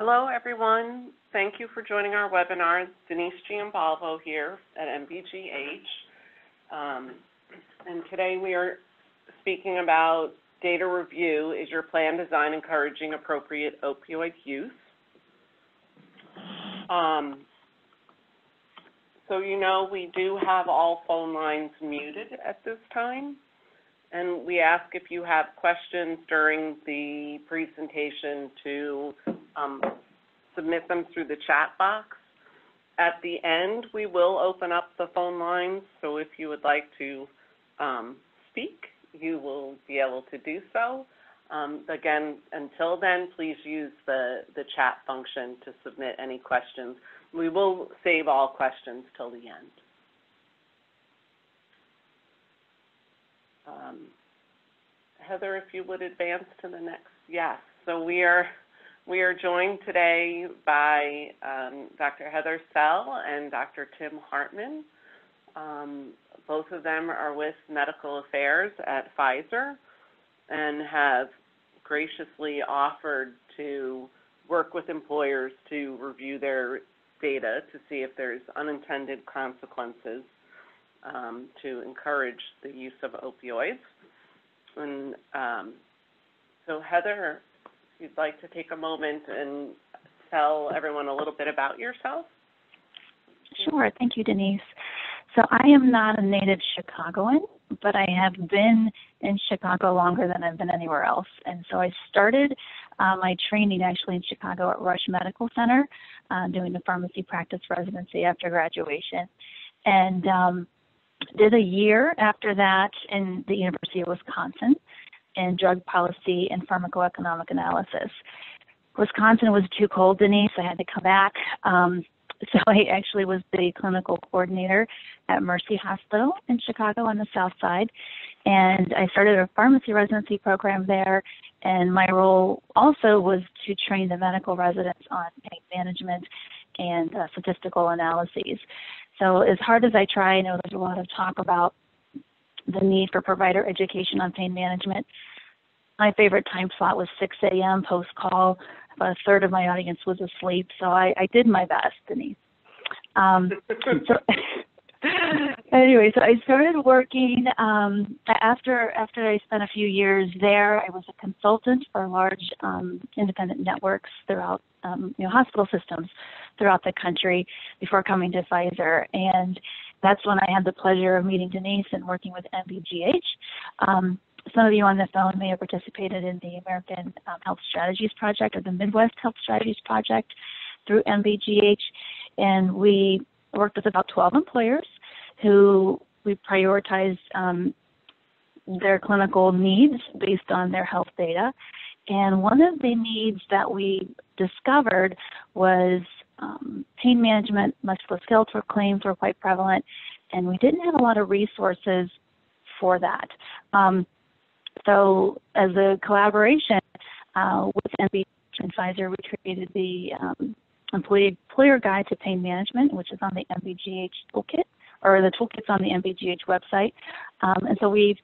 Hello, everyone. Thank you for joining our webinar. It's Denise Giambalvo here at MBGH. And today we are speaking about data review. Is your plan design encouraging appropriate opioid use? So you know we do have all phone lines muted at this time. And we ask if you have questions during the presentation to submit them through the chat box. At the end, we will open up the phone lines, so if you would like to speak, you will be able to do so. Again, until then, please use the chat function to submit any questions. We will save all questions till the end. Heather, if you would advance to the next. Yes, so we are joined today by Dr. Heather Sell and Dr. Tim Hartman. Both of them are with Medical Affairs at Pfizer and have graciously offered to work with employers to review their data to see if there's unintended consequences to encourage the use of opioids. And so Heather, if you'd like to take a moment and tell everyone a little bit about yourself. Sure, thank you, Denise. So I am not a native Chicagoan, but I have been in Chicago longer than I've been anywhere else. And so I started my training actually in Chicago at Rush Medical Center, doing a pharmacy practice residency after graduation. And did a year after that in the University of Wisconsin in drug policy and pharmacoeconomic analysis. Wisconsin was too cold, Denise. I had to come back. So I actually was the clinical coordinator at Mercy Hospital in Chicago on the South Side. And I started a pharmacy residency program there. And my role also was to train the medical residents on pain management and statistical analyses. So as hard as I try, I know there's a lot of talk about the need for provider education on pain management. My favorite time slot was 6 a.m. post-call. About a third of my audience was asleep, so I did my best, Denise. Anyway, so I started working after I spent a few years there. I was a consultant for large independent networks throughout hospital systems throughout the country before coming to Pfizer, and that's when I had the pleasure of meeting Denise and working with MBGH. Some of you on the phone may have participated in the American Health Strategies Project or the Midwest Health Strategies Project through MBGH, and we worked with about 12 employers who we prioritized their clinical needs based on their health data. And one of the needs that we discovered was pain management. Musculoskeletal claims were quite prevalent, and we didn't have a lot of resources for that. So as a collaboration with MBGH and Pfizer, we created the employer guide to pain management, which is on the MBGH toolkit, or the toolkit's on the MBGH website. And so we've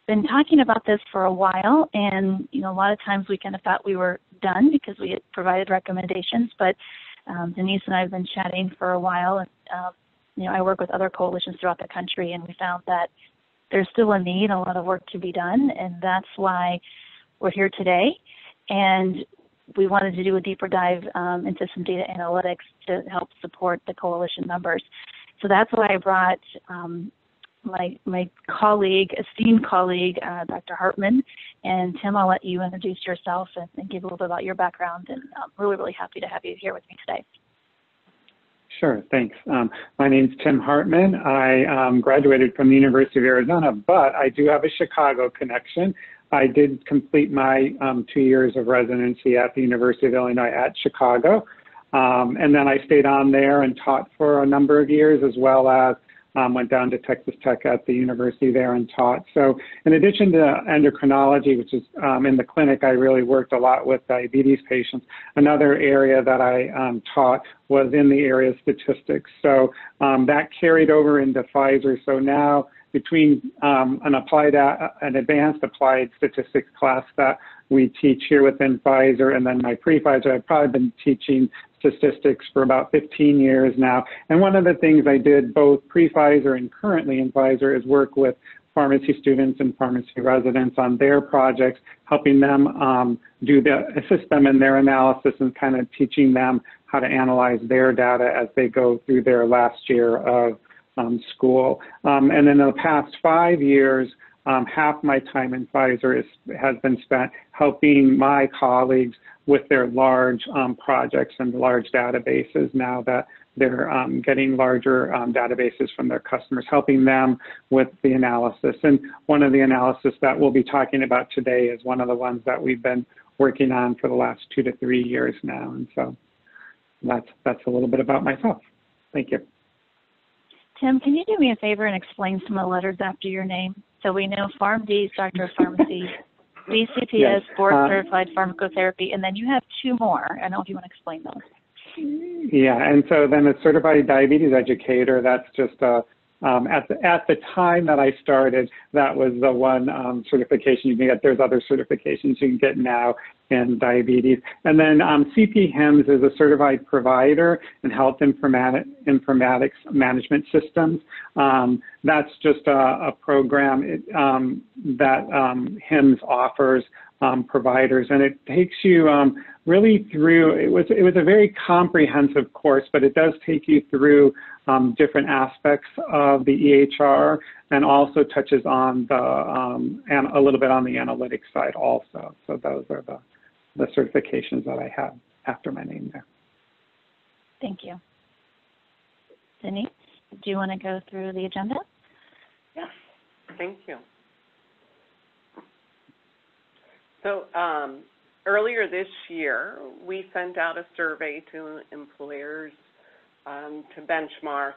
been talking about this for a while, and a lot of times we kind of thought we were done because we had provided recommendations, but Denise and I have been chatting for a while, and I work with other coalitions throughout the country, and we found that there's still a need, a lot of work to be done, and that's why we're here today. And we wanted to do a deeper dive into some data analytics to help support the coalition members. So that's why I brought my colleague, esteemed colleague, Dr. Hartman. And Tim, I'll let you introduce yourself and give a little bit about your background. And I'm really, really happy to have you here with me today. Sure, thanks. My name's Tim Hartman. I graduated from the University of Arizona, but I do have a Chicago connection. I did complete my 2 years of residency at the University of Illinois at Chicago. And then I stayed on there and taught for a number of years, as well as went down to Texas Tech at the university there and taught. So in addition to endocrinology, which is in the clinic, I really worked a lot with diabetes patients. Another area that I taught was in the area of statistics. So that carried over into Pfizer. So now between an advanced applied statistics class that we teach here within Pfizer and then my pre-Pfizer, I've probably been teaching statistics for about 15 years now. And one of the things I did both pre-Pfizer and currently in Pfizer is work with pharmacy students and pharmacy residents on their projects, helping them assist them in their analysis and kind of teaching them how to analyze their data as they go through their last year of school. And then in the past 5 years, half my time in Pfizer has been spent helping my colleagues with their large projects and large databases now that they're getting larger databases from their customers, helping them with the analysis. And one of the analysis that we'll be talking about today is one of the ones that we've been working on for the last 2 to 3 years now. And so that's a little bit about myself. Thank you. Tim, can you do me a favor and explain some of the letters after your name? So we know PharmD is Doctor of Pharmacy, BCPS, yes. Board Certified Pharmacotherapy, and then you have 2 more. I don't know if you want to explain those. Yeah, and so then a certified diabetes educator, that's just at the time that I started, that was the one certification you can get. There's other certifications you can get now in diabetes. And then CP-HIMSS is a certified provider in health informatics management systems. That's just a program that HIMSS offers providers, and it takes you really through, it was a very comprehensive course, but it does take you through different aspects of the EHR and also touches on a little bit on the analytics side also. So those are the certifications that I have after my name there. Thank you. Denise, do you want to go through the agenda? Yes, thank you. So earlier this year, we sent out a survey to employers to benchmark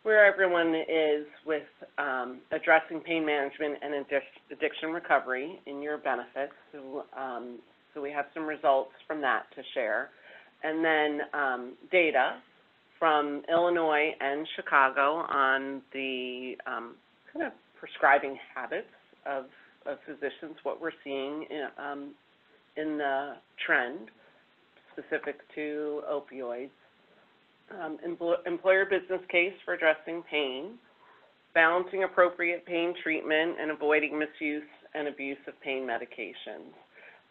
where everyone is with addressing pain management and addiction recovery in your benefits. So we have some results from that to share. And then data from Illinois and Chicago on the kind of prescribing habits of physicians, what we're seeing in the trend specific to opioids. Employer business case for addressing pain, balancing appropriate pain treatment and avoiding misuse and abuse of pain medications.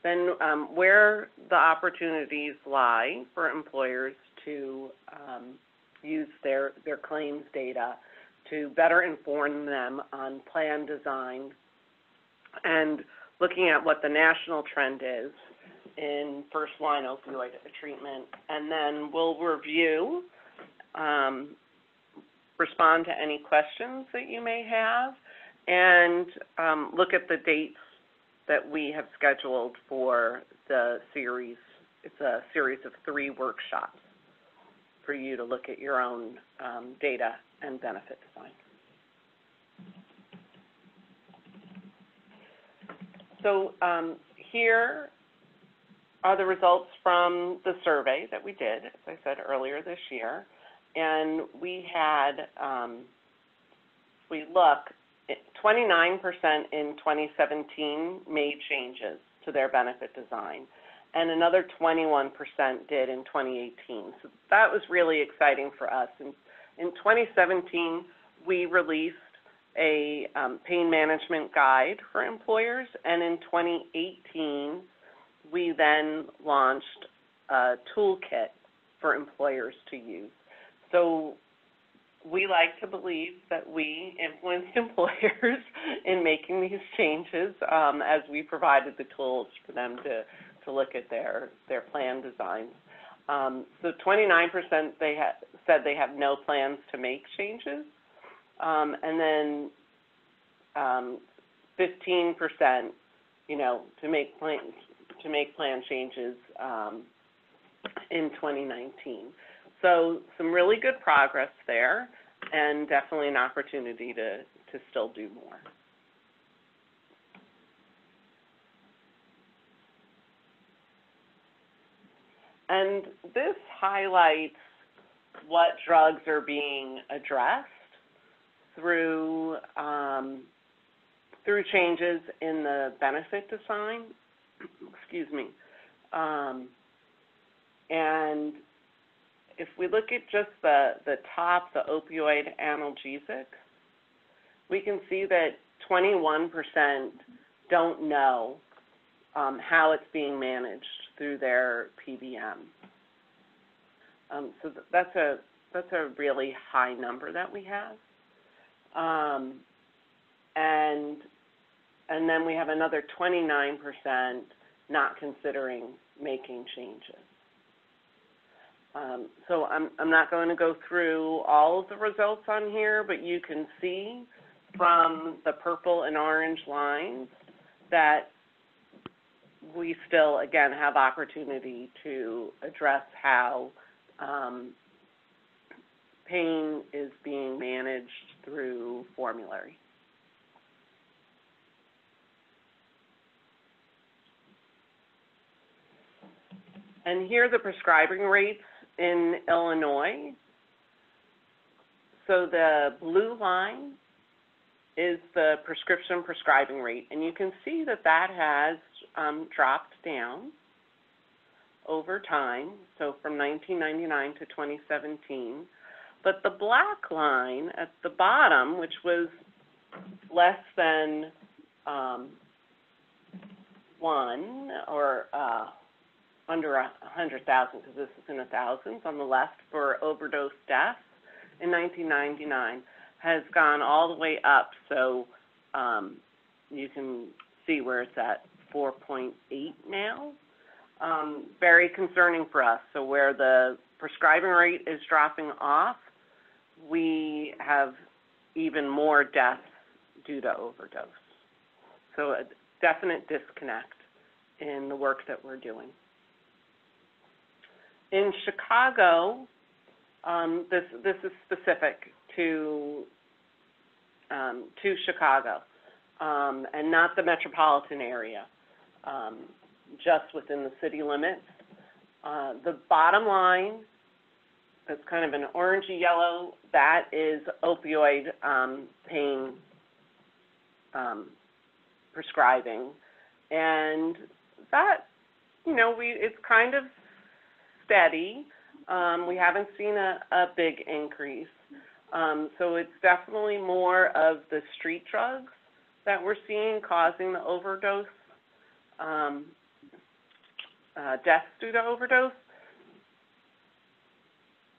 Then where the opportunities lie for employers to use their claims data to better inform them on plan design and looking at what the national trend is in first-line opioid treatment. And then we'll review, respond to any questions that you may have, and look at the dates that we have scheduled for the series. It's a series of 3 workshops for you to look at your own data and benefit design. So here are the results from the survey that we did, as I said earlier this year. And we had, we look, 29% in 2017 made changes to their benefit design, and another 21% did in 2018. So that was really exciting for us. In 2017, we released a pain management guide for employers, and in 2018, we then launched a toolkit for employers to use. So we like to believe that we influenced employers in making these changes as we provided the tools for them to look at their plan designs. So 29% said they have no plans to make changes. And then 15%, to make plan changes in 2019. So some really good progress there, and definitely an opportunity to still do more. And this highlights what drugs are being addressed. through through changes in the benefit design, excuse me. And if we look at just the top, the opioid analgesic, we can see that 21% don't know how it's being managed through their PBM. So that's a really high number that we have. And then we have another 29% not considering making changes. So I'm not going to go through all of the results on here, but you can see from the purple and orange lines that we still, again, have opportunity to address how pain is being managed through formulary. And here are the prescribing rates in Illinois. So the blue line is the prescription prescribing rate, and you can see that that has dropped down over time, so from 1999 to 2017. But the black line at the bottom, which was less than 1 or under 100,000, because this is in the thousands on the left for overdose deaths in 1999, has gone all the way up. So you can see where it's at 4.8 now. Very concerning for us. So where the prescribing rate is dropping off, we have even more deaths due to overdose. So a definite disconnect in the work that we're doing. In Chicago, this is specific to Chicago and not the metropolitan area, just within the city limits. The bottom line, that's kind of an orangey yellow, that is opioid pain prescribing. And that, it's kind of steady. We haven't seen a big increase. So it's definitely more of the street drugs that we're seeing causing the overdose, deaths due to overdose.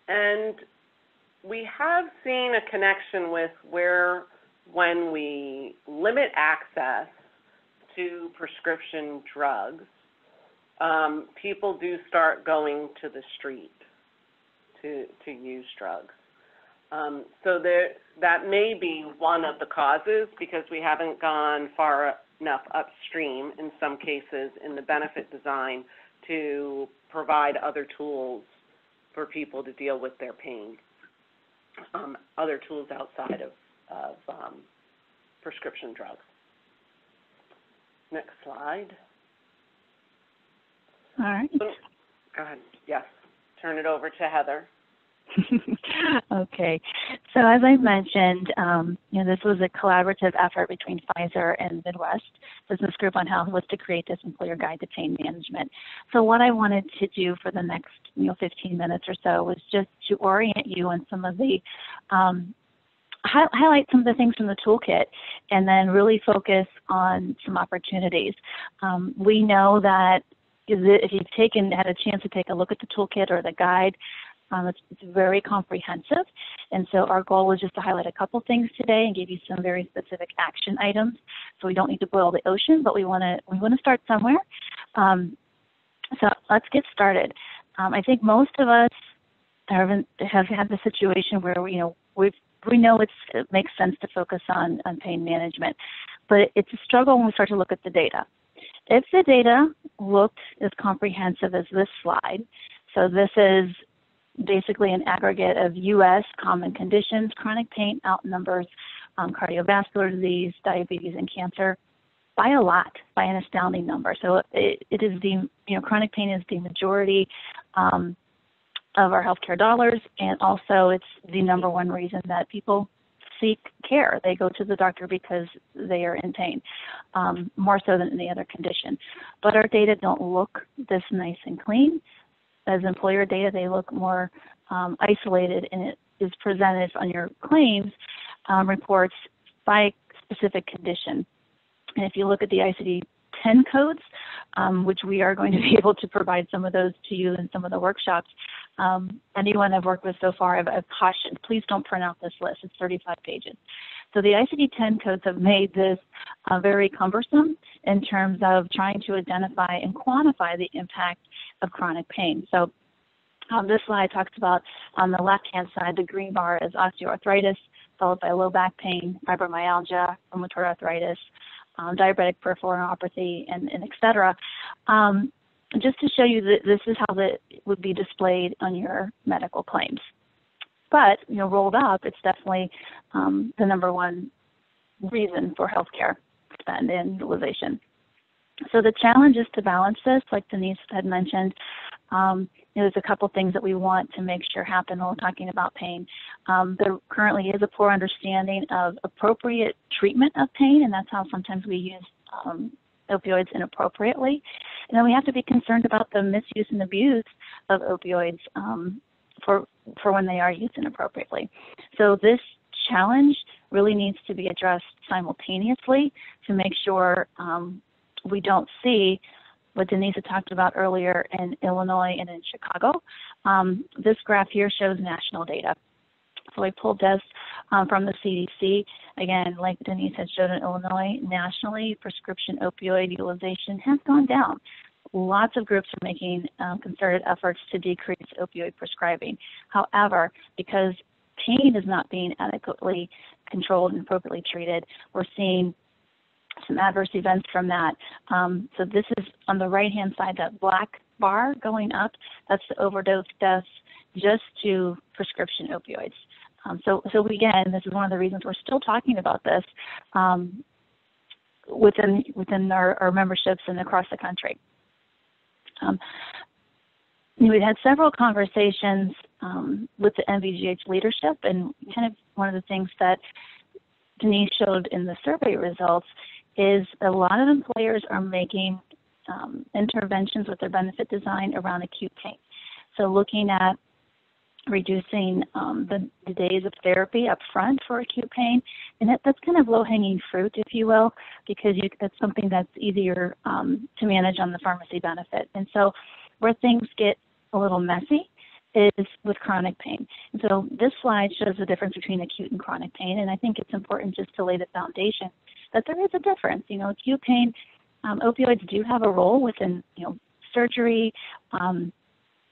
And we have seen a connection with when we limit access to prescription drugs, people do start going to the street to use drugs. So that may be one of the causes, because we haven't gone far enough upstream in some cases in the benefit design to provide other tools for people to deal with their pain, other tools outside of prescription drugs. Next slide. All right. Go ahead. Yes. Turn it over to Heather. Okay. So as I mentioned, this was a collaborative effort between Pfizer and Midwest Business Group on Health was to create this employer guide to pain management. So what I wanted to do for the next 15 minutes or so was just to orient you on some of the highlight some of the things from the toolkit, and then really focus on some opportunities. We know that if you've had a chance to take a look at the toolkit or the guide, it's very comprehensive, and so our goal was just to highlight a couple things today and give you some very specific action items. So we don't need to boil the ocean, but we want to start somewhere. So let's get started. I think most of us have had the situation where we know it makes sense to focus on pain management, but it's a struggle when we start to look at the data. If the data looked as comprehensive as this slide, so this is basically an aggregate of U.S. common conditions, chronic pain outnumbers cardiovascular disease, diabetes, and cancer by a lot, by an astounding number. So it is chronic pain is the majority of our healthcare dollars, and also it's the #1 reason that people seek care. They go to the doctor because they are in pain, more so than any other condition. But our data don't look this nice and clean. As employer data, they look more isolated, and it is presented on your claims reports by specific condition. And if you look at the ICD-10 codes, which we are going to be able to provide some of those to you in some of the workshops, anyone I've worked with so far, I've cautioned, please don't print out this list. It's 35 pages. So the ICD-10 codes have made this very cumbersome in terms of trying to identify and quantify the impact of chronic pain. So this slide talks about, on the left-hand side, the green bar is osteoarthritis, followed by low back pain, fibromyalgia, rheumatoid arthritis, diabetic peripheral neuropathy, and et cetera. Just to show you that this is how it would be displayed on your medical claims. But, rolled up, it's definitely the number one reason for healthcare spend and utilization. So the challenge is to balance this, like Denise had mentioned. There's a couple things that we want to make sure happen when we're talking about pain. There currently is a poor understanding of appropriate treatment of pain, and that's how sometimes we use opioids inappropriately. And then we have to be concerned about the misuse and abuse of opioids for when they are used inappropriately. So this challenge really needs to be addressed simultaneously to make sure we don't see what Denise had talked about earlier in Illinois and in Chicago. This graph here shows national data. So I pulled this from the CDC. Again, like Denise had showed in Illinois, nationally, prescription opioid utilization has gone down. Lots of groups are making concerted efforts to decrease opioid prescribing. However, because pain is not being adequately controlled and appropriately treated, we're seeing some adverse events from that. So this is on the right-hand side, that black bar going up, that's the overdose deaths just to prescription opioids. So again, this is one of the reasons we're still talking about this within our memberships and across the country. We had several conversations with the MVGH leadership, and kind of one of the things that Denise showed in the survey results is a lot of employers are making interventions with their benefit design around acute pain. So looking at reducing the days of therapy up front for acute pain, and that's kind of low-hanging fruit, if you will, because that's something that's easier to manage on the pharmacy benefit. And so where things get a little messy is with chronic pain. And so this slide shows the difference between acute and chronic pain, and I think it's important just to lay the foundation that there is a difference. Acute pain, opioids do have a role within, surgery,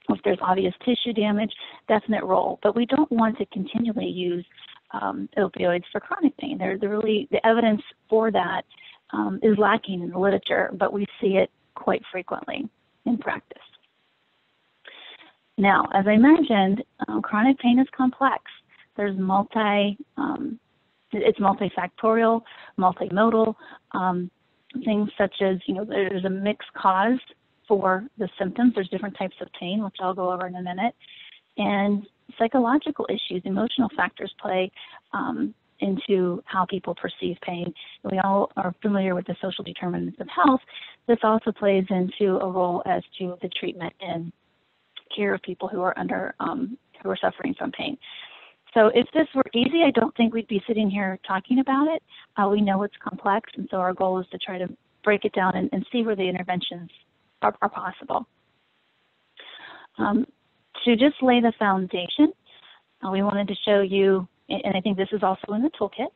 if there's obvious tissue damage, definite role. But we don't want to continually use opioids for chronic pain. The evidence for that is lacking in the literature, but we see it quite frequently in practice. Now, as I mentioned, chronic pain is complex. There's it's multifactorial, multimodal, things such as, there's a mixed cause for the symptoms. There's different types of pain, which I'll go over in a minute. And psychological issues, emotional factors play into how people perceive pain. And we all are familiar with the social determinants of health. This also plays into a role as to the treatment and care of people who are who are suffering from pain. So if this were easy, I don't think we'd be sitting here talking about it. We know it's complex, and so our goal is to try to break it down and see where the interventions are possible. To just lay the foundation, we wanted to show you, and I think this is also in the toolkit,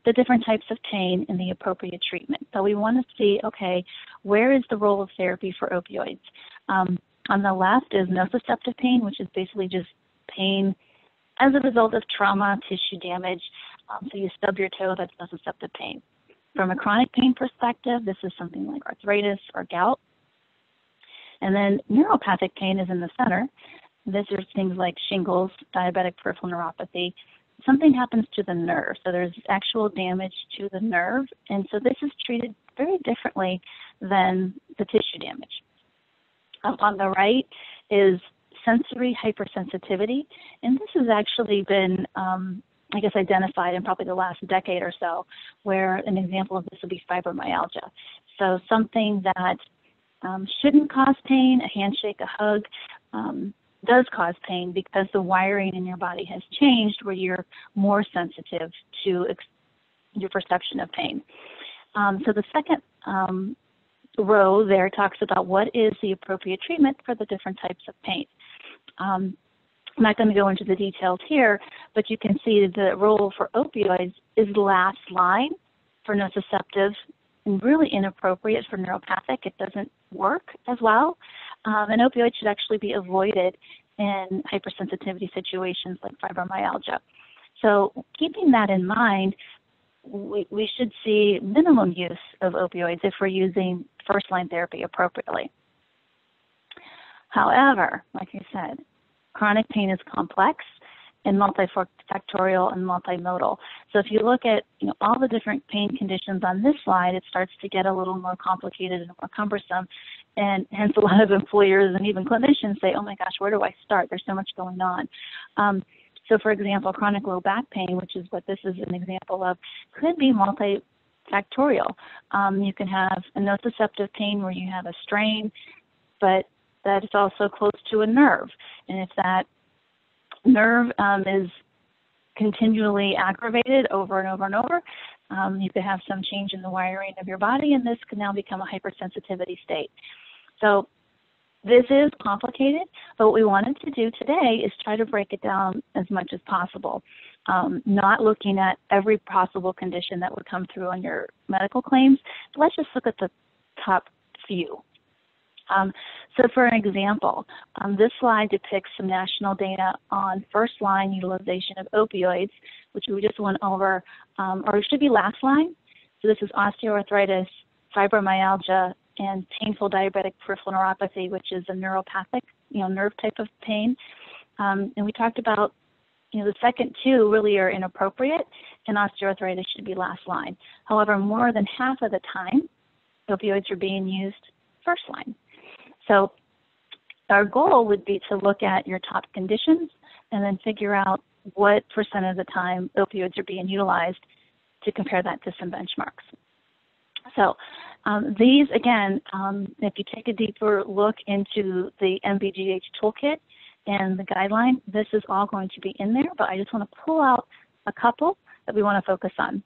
the different types of pain and the appropriate treatment. So we want to see, okay, where is the role of therapy for opioids? On the left is nociceptive pain, which is basically just pain as a result of trauma, tissue damage. So you stub your toe, that's nociceptive pain. From a chronic pain perspective, this is something like arthritis or gout. And then neuropathic pain is in the center. These are things like shingles, diabetic peripheral neuropathy. Something happens to the nerve, so there's actual damage to the nerve, and so this is treated very differently than the tissue damage. On the right is sensory hypersensitivity, and this has actually been I guess, identified in probably the last decade or so, where an example of this would be fibromyalgia. So something that shouldn't cause pain, a handshake, a hug, does cause pain because the wiring in your body has changed where you're more sensitive to your perception of pain. So the second row there talks about what is the appropriate treatment for the different types of pain. I'm not going to go into the details here, but you can see the role for opioids is last line for nociceptive and really inappropriate for neuropathic. It doesn't work as well. And opioids should actually be avoided in hypersensitivity situations like fibromyalgia. So keeping that in mind, we should see minimum use of opioids if we're using first-line therapy appropriately. However, like I said, chronic pain is complex and multifactorial and multimodal. So if you look at all the different pain conditions on this slide, it starts to get a little more complicated and more cumbersome. And hence a lot of employers and even clinicians say, oh my gosh, where do I start? There's so much going on. So for example, chronic low back pain, which is what this is an example of, could be multifactorial. You can have a nociceptive pain where you have a strain, but that is also close to a nerve. And if that nerve is continually aggravated over and over and over, you could have some change in the wiring of your body, and this could now become a hypersensitivity state. So this is complicated, but what we wanted to do today is try to break it down as much as possible, not looking at every possible condition that would come through on your medical claims. But let's just look at the top few. So for an example, this slide depicts some national data on first-line utilization of opioids, which we just went over, or it should be last line. So this is osteoarthritis, fibromyalgia, and painful diabetic peripheral neuropathy, which is a neuropathic, nerve type of pain. And we talked about, the second two really are inappropriate, and osteoarthritis should be last line. However, more than half of the time, opioids are being used first line. So our goal would be to look at your top conditions and then figure out what percent of the time opioids are being utilized to compare that to some benchmarks. So these, again, if you take a deeper look into the MBGH toolkit and the guideline, this is all going to be in there, but I just want to pull out a couple that we want to focus on.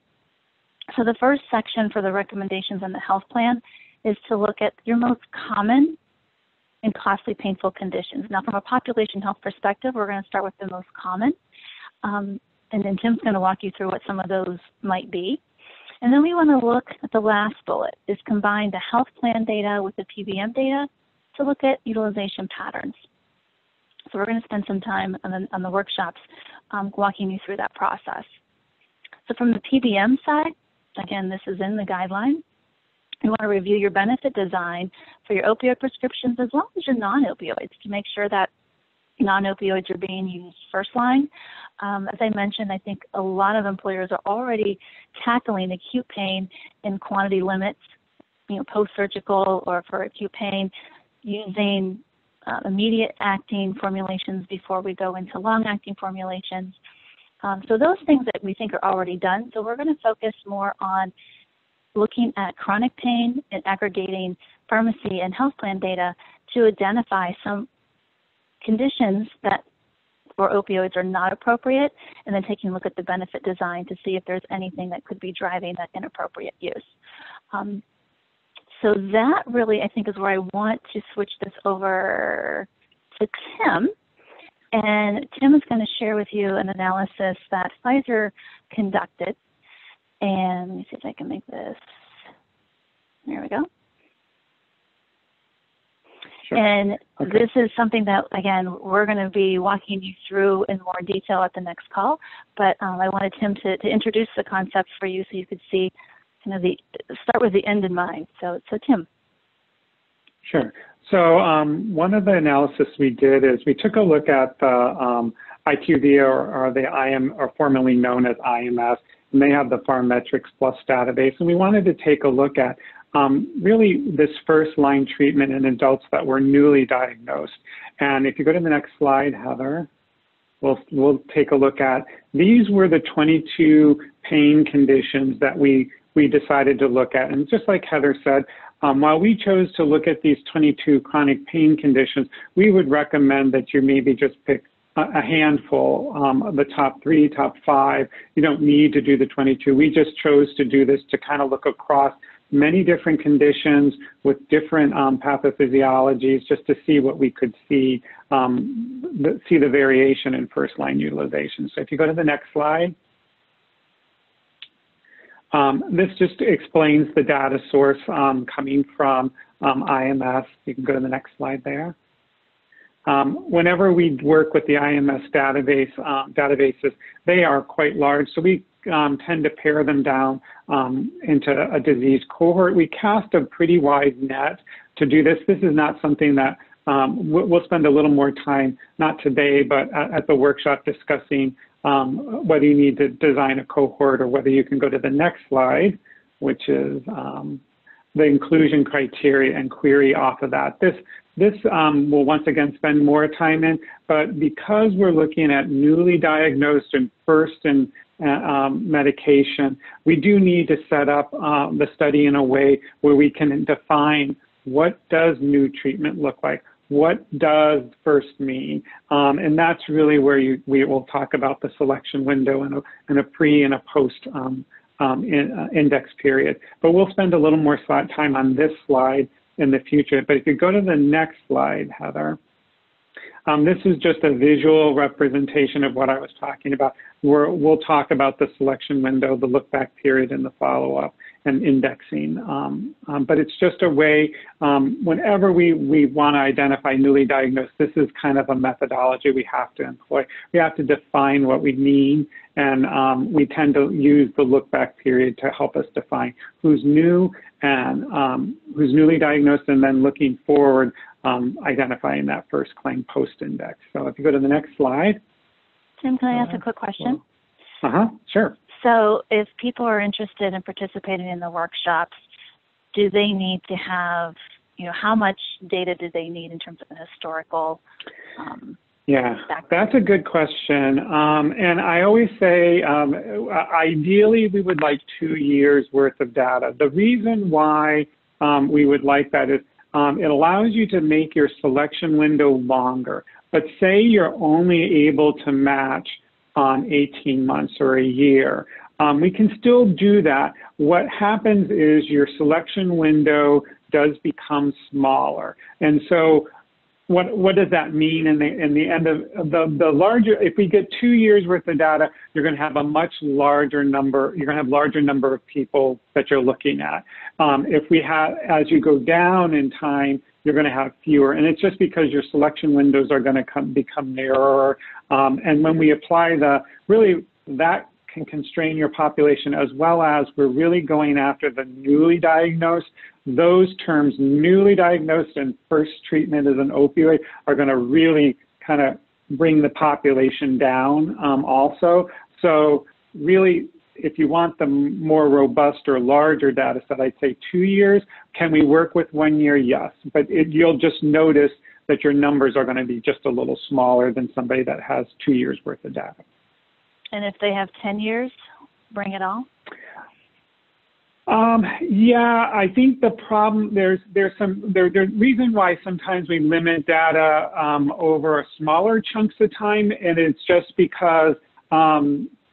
So the first section for the recommendations on the health plan is to look at your most common and costly painful conditions. Now, from a population health perspective, we're going to start with the most common, and then Tim's going to walk you through what some of those might be. And then we want to look at the last bullet, is combine the health plan data with the PBM data to look at utilization patterns. So we're going to spend some time on the workshops walking you through that process. So from the PBM side, again, this is in the guideline. You want to review your benefit design for your opioid prescriptions as well as your non-opioids to make sure that non-opioids are being used first line. As I mentioned, I think a lot of employers are already tackling acute pain in quantity limits, post-surgical or for acute pain, using immediate acting formulations before we go into long-acting formulations. So those things that we think are already done. So we're going to focus more on looking at chronic pain and aggregating pharmacy and health plan data to identify some conditions that for opioids are not appropriate, and then taking a look at the benefit design to see if there's anything that could be driving that inappropriate use. So that really, I think, is where I want to switch this over to Tim. And Tim is going to share with you an analysis that Pfizer conducted. And let me see if I can make this. There we go. Sure. And okay. This is something that, again, we're going to be walking you through in more detail at the next call. But I wanted Tim to introduce the concepts for you so you could see kind of start with the end in mind. So Tim. Sure. So one of the analysis we did is we took a look at the IQVIA or the IM, or formerly known as IMS, and they have the PharmMetrics Plus database. And we wanted to take a look at really this first line treatment in adults that were newly diagnosed. And if you go to the next slide, Heather, we'll take a look at. These were the 22 pain conditions that we decided to look at. And just like Heather said, while we chose to look at these 22 chronic pain conditions, we would recommend that you maybe just pick a handful, the top 3, top 5. You don't need to do the 22. We just chose to do this to kind of look across many different conditions with different pathophysiologies, just to see what we could see, see the variation in first-line utilization. So if you go to the next slide. This just explains the data source coming from IMS. You can go to the next slide there. Whenever we work with the IMS databases, they are quite large, so we tend to pare them down into a disease cohort. We cast a pretty wide net to do this. This is not something that we'll spend a little more time, not today, but at the workshop discussing whether you need to design a cohort or whether you can go to the next slide, which is the inclusion criteria and query off of that. This will once again spend more time in, but because we're looking at newly diagnosed and first in medication, we do need to set up the study in a way where we can define what does new treatment look like, what does first mean, and that's really where we will talk about the selection window and a pre and a post index period. But we'll spend a little more time on this slide in the future. But if you go to the next slide, Heather, this is just a visual representation of what I was talking about. We'll talk about the selection window, the look back period, and the follow-up and indexing. But it's just a way, whenever we want to identify newly diagnosed, this is kind of a methodology we have to employ. We have to define what we mean, and we tend to use the look back period to help us define who's new and who's newly diagnosed, and then looking forward, identifying that first claim post-index. So if you go to the next slide. Tim, can I ask a quick question? Sure. So if people are interested in participating in the workshops, do they need to have, how much data do they need in terms of a historical Yeah, background? that's a good question. And I always say, ideally, we would like 2 years worth of data. The reason why we would like that is it allows you to make your selection window longer. But say you're only able to match on 18 months or a year. We can still do that. What happens is your selection window does become smaller. And so what does that mean in the end of the larger, if we get 2 years worth of data, you're going to have a much larger number, you're going to have larger number of people that you're looking at. If we have, as you go down in time, you're going to have fewer, and it's just because your selection windows are going to become narrower. And when we apply that can constrain your population, as well as we're really going after the newly diagnosed. Those terms, newly diagnosed and first treatment as an opioid, are going to really kind of bring the population down also. So really, if you want the more robust or larger data set, I'd say 2 years. Can we work with 1 year? Yes, but you'll just notice that your numbers are going to be just a little smaller than somebody that has 2 years worth of data. And if they have 10 years, bring it all? Yeah, I think the problem, there's reason why sometimes we limit data over smaller chunks of time, and it's just because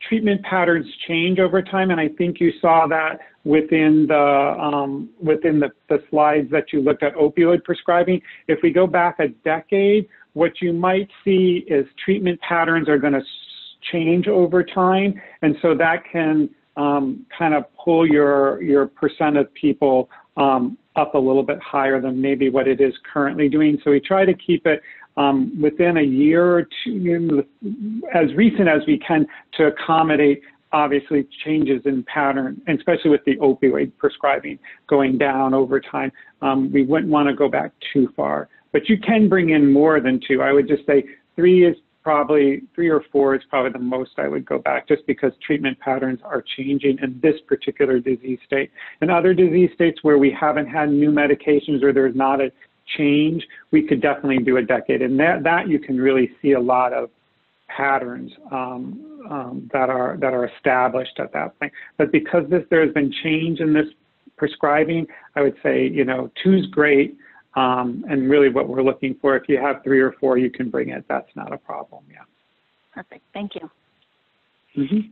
treatment patterns change over time, and I think you saw that within the slides that you looked at opioid prescribing. If we go back a decade, what you might see is treatment patterns are going to change over time, and so that can kind of pull your percent of people up a little bit higher than maybe what it is currently doing. So we try to keep it within a year or two, as recent as we can, to accommodate obviously changes in pattern, and especially with the opioid prescribing going down over time. We wouldn't want to go back too far, but you can bring in more than 2. I would just say 3 or 4 is probably the most I would go back, just because treatment patterns are changing in this particular disease state. In other disease states where we haven't had new medications or there's not a change, we could definitely do a decade. And that you can really see a lot of patterns that are established at that point. But because there has been change in this prescribing, I would say, you know, 2's great, and really what we're looking for, if you have 3 or 4, you can bring it. That's not a problem, yeah. Perfect, thank you. Mm-hmm.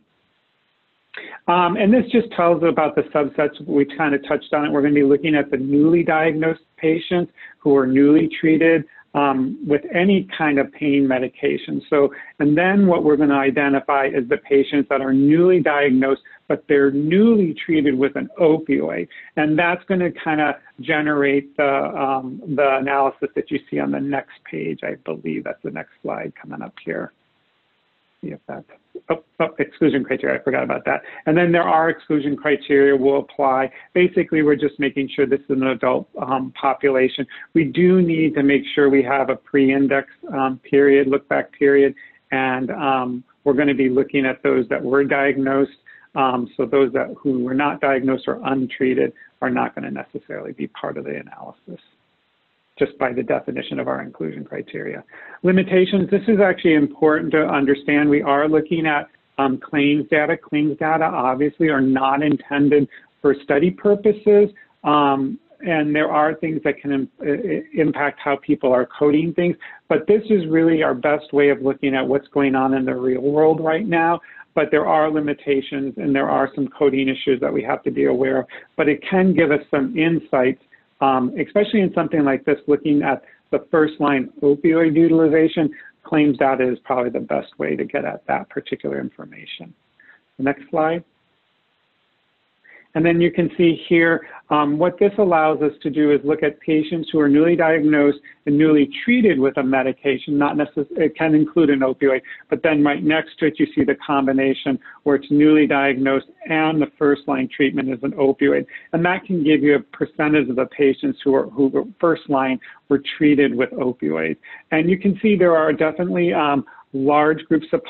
And this just tells about the subsets. We kind of touched on it. We're going to be looking at the newly diagnosed patients who are newly treated with any kind of pain medication. So, and then what we're going to identify is the patients that are newly diagnosed, but they're newly treated with an opioid. And that's going to kind of generate the analysis that you see on the next page. I believe that's the next slide coming up here. See if that's, exclusion criteria, I forgot about that. And then there are exclusion criteria will apply. Basically, we're just making sure this is an adult population. We do need to make sure we have a pre-index period, look back period, and we're going to be looking at those that were diagnosed. So those who were not diagnosed or untreated are not going to necessarily be part of the analysis, just by the definition of our inclusion criteria. Limitations, this is actually important to understand. We are looking at claims data. Claims data obviously are not intended for study purposes, and there are things that can impact how people are coding things, but this is really our best way of looking at what's going on in the real world right now. But there are limitations and there are some coding issues that we have to be aware of, but it can give us some insights, especially in something like this, looking at the first line opioid utilization. Claims data is probably the best way to get at that particular information. The next slide. And then you can see here, what this allows us to do is look at patients who are newly diagnosed and newly treated with a medication, not necessarily, it can include an opioid, but then right next to it, you see the combination where it's newly diagnosed and the first line treatment is an opioid. And that can give you a percentage of the patients who were first line were treated with opioids. And you can see there are definitely large groups of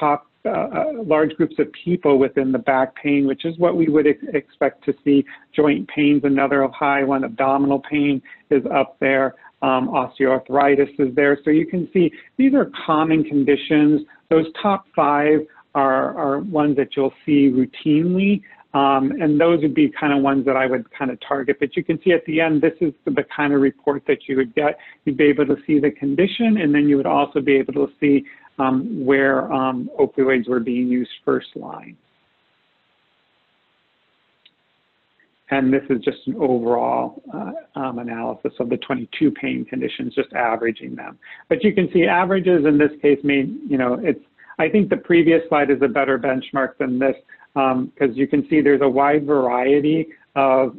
people within the back pain, which is what we would expect to see. Joint pain's another high one. Abdominal pain is up there. Osteoarthritis is there. So you can see these are common conditions. Those top 5 are ones that you'll see routinely. And those would be kind of ones that I would kind of target. But you can see at the end, this is the kind of report that you would get. You'd be able to see the condition, and then you would also be able to see where opioids were being used first line. And this is just an overall analysis of the 22 pain conditions, just averaging them. But you can see averages in this case mean, you know, I think the previous slide is a better benchmark than this, because you can see there's a wide variety of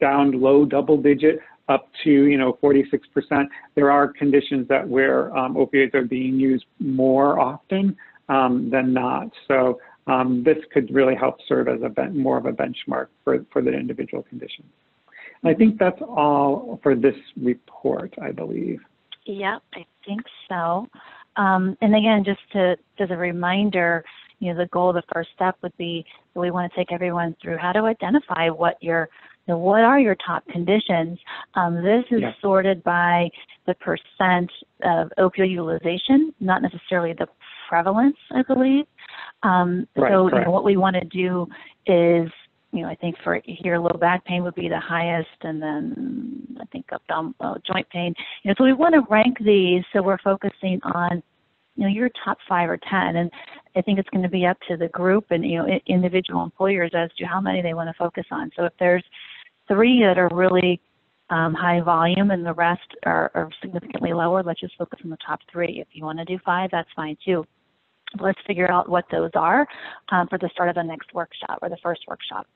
down low double digit up to, you know, 46%. There are conditions where opioids are being used more often than not. So this could really help serve as more of a benchmark for the individual conditions. I think that's all for this report, I believe. Yep, I think so. And again, just as a reminder, you know, the goal, the first step would be that we want to take everyone through how to identify what are your top conditions. This is sorted by the percent of opioid utilization, not necessarily the prevalence, I believe. So you know, what we want to do is, you know, I think for here, low back pain would be the highest, and then I think joint pain. You know, so we want to rank these, so we're focusing on, you know, your top 5 or 10, and I think it's going to be up to the group and, you know, individual employers as to how many they want to focus on. So if there's 3 that are really high volume and the rest are significantly lower, let's just focus on the top 3. If you want to do 5, that's fine too. But let's figure out what those are for the start of the next workshop or the first workshop.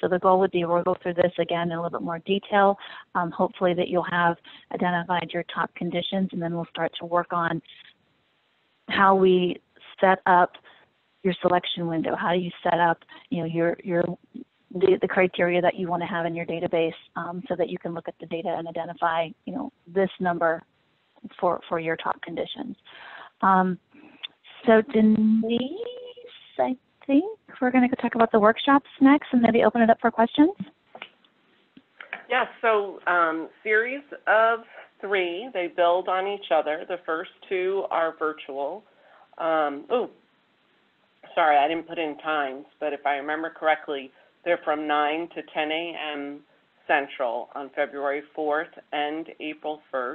So the goal would be we'll go through this again in a little bit more detail. Hopefully that you'll have identified your top conditions, and then we'll start to work on how we set up your selection window. How do you set up, you know, the criteria that you want to have in your database, so that you can look at the data and identify, you know, this number for your top conditions. So Denise, I think we're going to go talk about the workshops next and maybe open it up for questions. Yeah, so series of 3, they build on each other. The first 2 are virtual. Sorry, I didn't put in times, but if I remember correctly, they're from 9 to 10 a.m. Central on February 4th and April 1st.